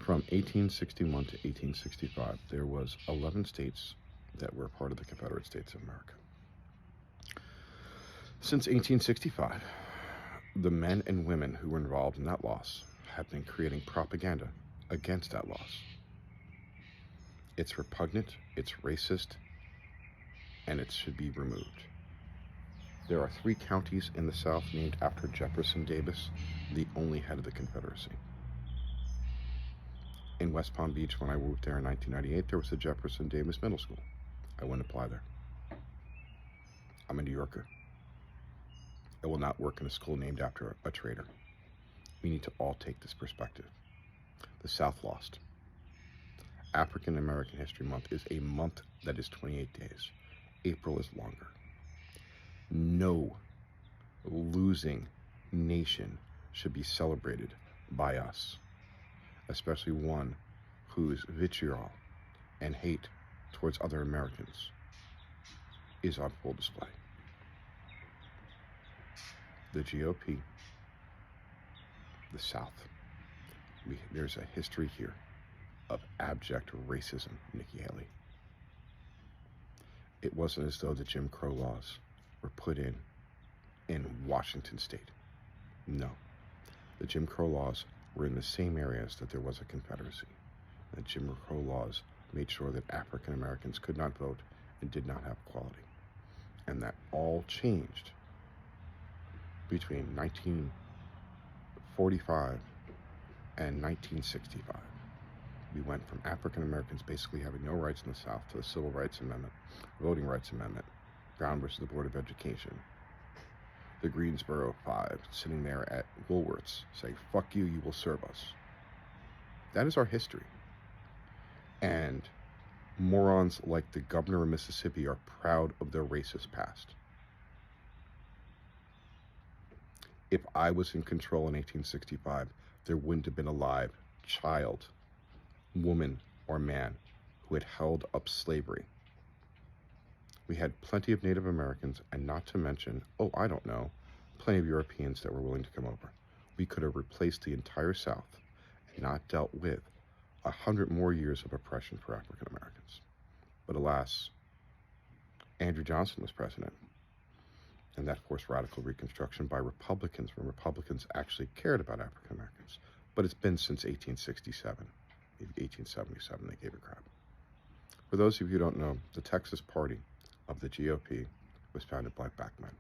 From 1861 to 1865, there was 11 states that were part of the Confederate States of America. Since 1865, the men and women who were involved in that loss have been creating propaganda against that loss. It's repugnant, it's racist, and it should be removed. There are 3 counties in the South named after Jefferson Davis, the only head of the Confederacy. In West Palm Beach, when I moved there in 1998, there was a Jefferson Davis Middle School. I wouldn't apply there. I'm a New Yorker. I will not work in a school named after a traitor. We need to all take this perspective. The South lost. African American History Month is a month that is 28 days. April is longer. No losing nation should be celebrated by us, especially one whose vitriol and hate towards other Americans is on full display. The GOP, the South, there's a history here of abject racism, Nikki Haley. It wasn't as though the Jim Crow laws were put in Washington state. No. The Jim Crow laws were in the same areas that there was a Confederacy. The Jim Crow laws made sure that African Americans could not vote and did not have equality. And that all changed between 1945 and 1965. We went from African Americans basically having no rights in the South to the Civil Rights Amendment, Voting Rights Amendment, Brown versus the Board of Education, the Greensboro Five sitting there at Woolworths saying, "Fuck you, you will serve us." That is our history. And morons like the governor of Mississippi are proud of their racist past. If I was in control in 1865, there wouldn't have been a live child, woman, or man who had held up slavery. We had plenty of Native Americans, and not to mention, plenty of Europeans that were willing to come over. We could have replaced the entire South and not dealt with 100 more years of oppression for African Americans. But alas, Andrew Johnson was president, and that forced radical Reconstruction by Republicans when Republicans actually cared about African Americans. But it's been since 1867, maybe 1877 they gave a crap. For those of you who don't know, the Texas party of the GOP was founded by black men.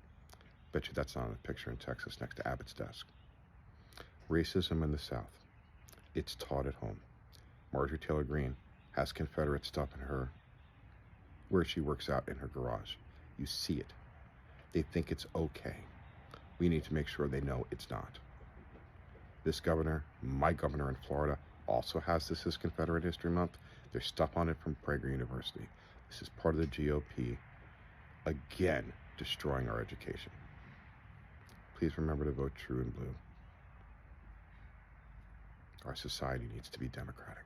Bet you that's not in a picture in Texas next to Abbott's desk. Racism in the South, it's taught at home. Marjorie Taylor Greene has Confederate stuff in her, where she works out in her garage. You see it. They think it's okay. We need to make sure they know it's not. This governor, my governor in Florida, also has this as Confederate History Month. There's stuff on it from Prager University. This is part of the GOP, again, destroying our education. Please remember to vote true and blue. Our society needs to be democratic.